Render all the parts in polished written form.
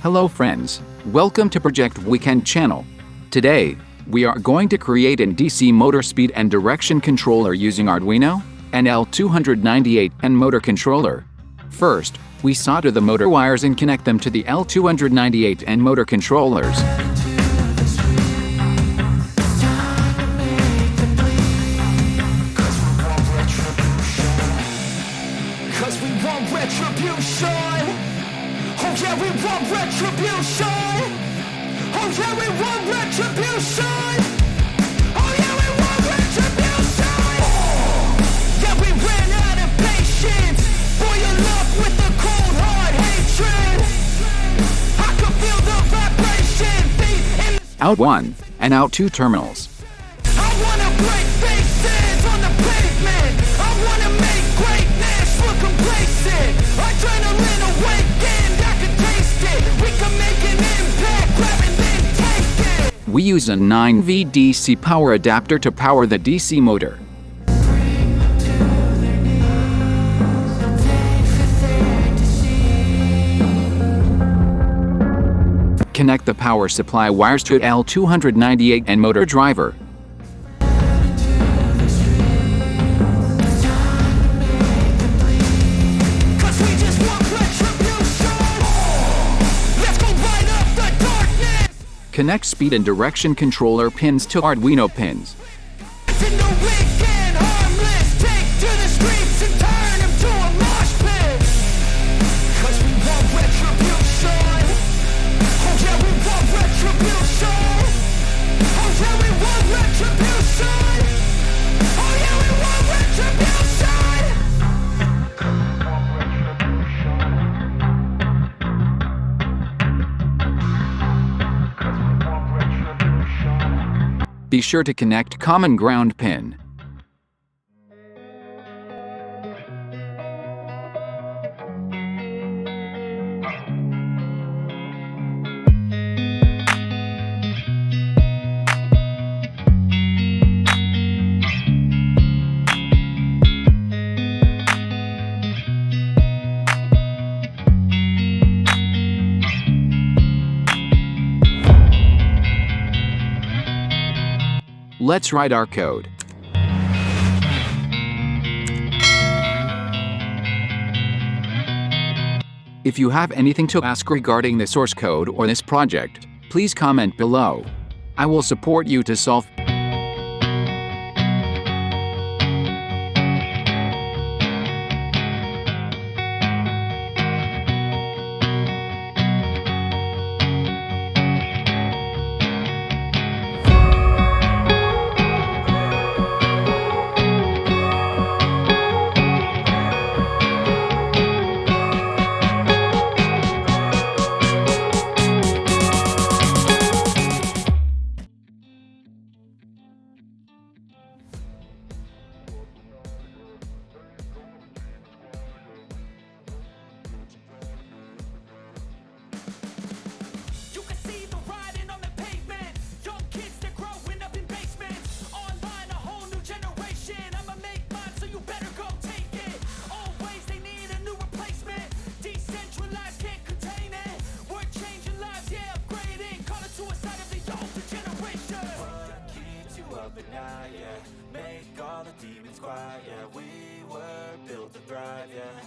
Hello friends, welcome to Project Weekend channel. Today, we are going to create an DC motor speed and direction controller using Arduino and L298N motor controller. First, we solder the motor wires and connect them to the L298N motor controllers. Out 1 and out 2 terminals. I wanna break faces on the pavement. I wanna make greatness look complacent. Adrenaline awakened, I can taste it. We can make an impact, grab and then take it. We use a 9V DC power adapter to power the DC motor. Connect the power supply wires to L298N motor driver. Connect speed and direction controller pins to Arduino pins. Be sure to connect common ground pin. Let's write our code. If you have anything to ask regarding the source code or this project, please comment below. I will support you to solve. Make all the demons quiet, yeah. We were built to thrive, yeah.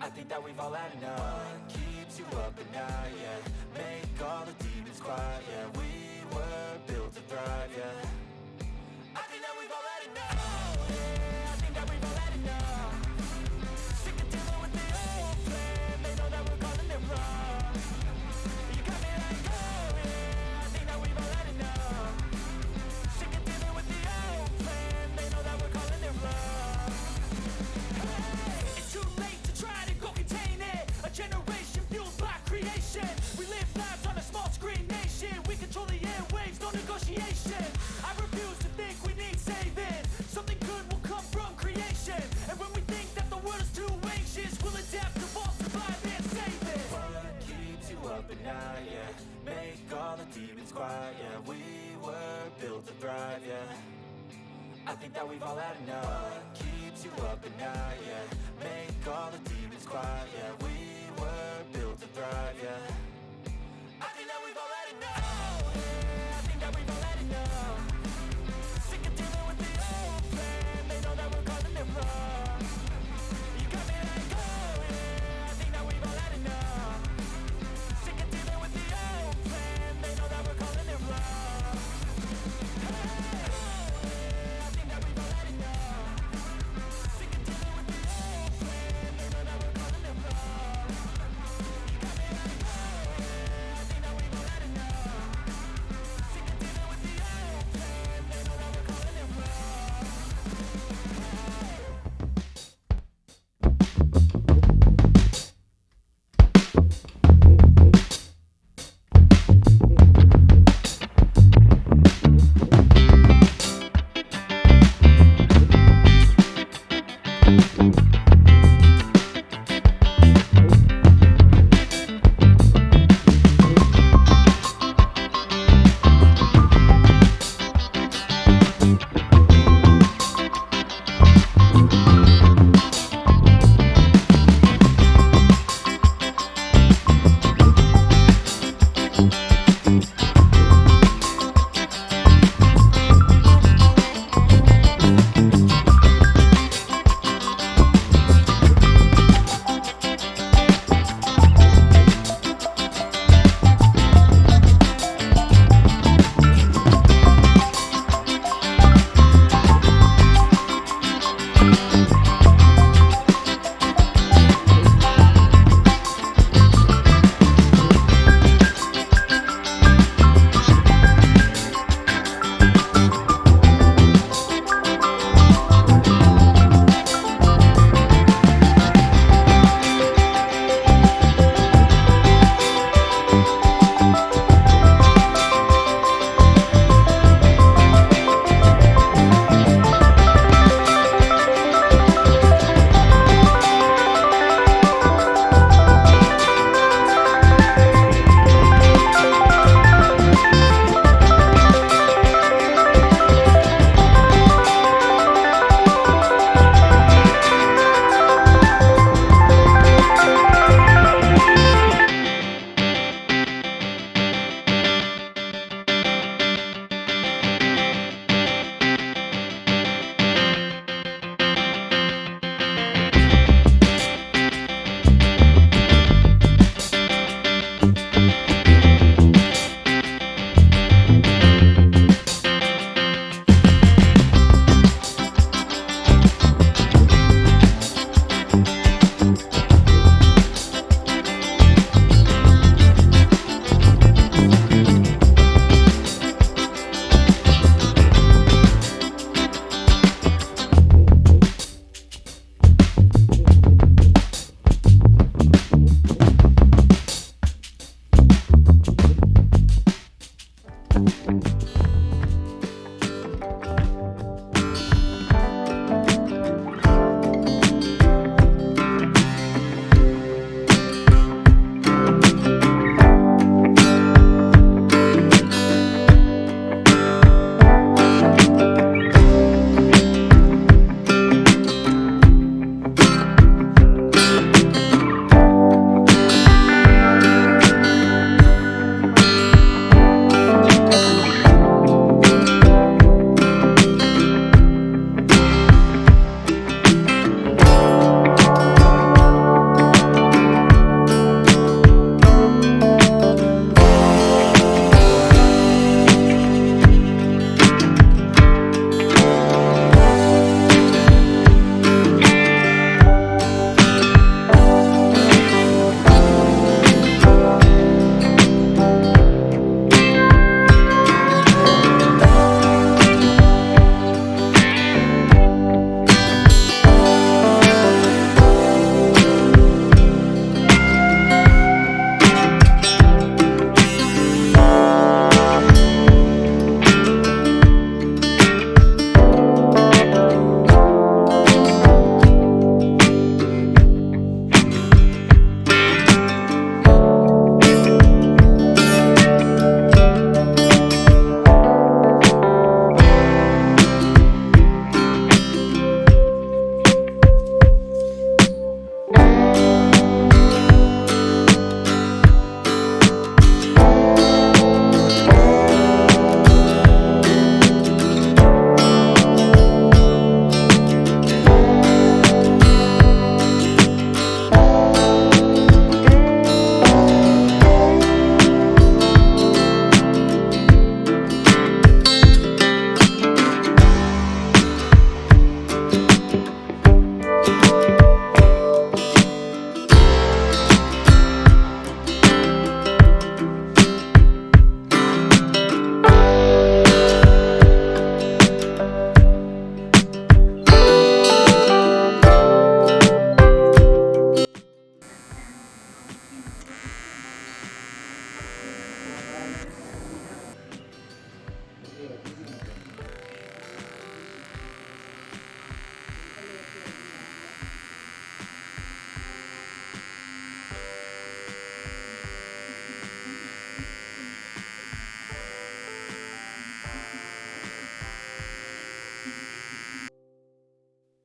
I think that we've all had enough. What keeps you up at night, yeah. Make all the demons quiet, yeah. We were built to thrive, yeah. I think that we've all had enough. Yeah, I think that we've all had enough. Sick of dealing with the old plan. They know that we're calling it wrong. You got me like, oh yeah, I think that we've all had enough. Sick of dealing with the old plan. They know that we're calling it wrong. Hey, it's too late to try to go contain it. A generation fueled by creation. We live lives on a small screen nation. We control the airwaves, no negotiation. I refuse to think we need saving. Something good will come from creation. And when we think that the world is too anxious, we'll adapt, evolve, survive, and save it. What keeps you up at night, yeah. Make all the demons quiet, yeah. We were built to thrive, yeah. I think that we've all had enough. What keeps you up at night, yeah. Make all the demons quiet, yeah. We were built to thrive, yeah.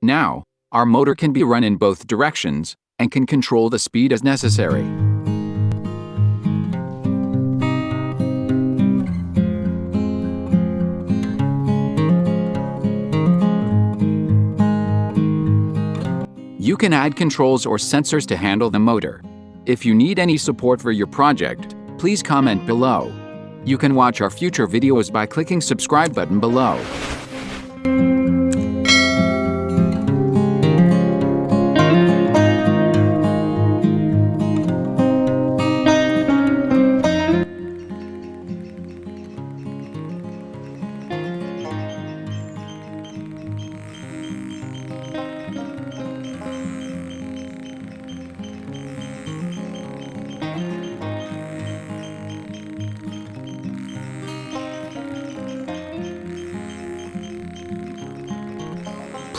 Now, our motor can be run in both directions and can control the speed as necessary. can add controls or sensors to handle the motor. If you need any support for your project, please comment below. You can watch our future videos by clicking subscribe button below.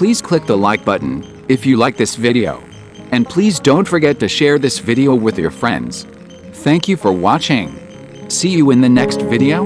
Please click the like button if you like this video. And please don't forget to share this video with your friends. Thank you for watching. See you in the next video.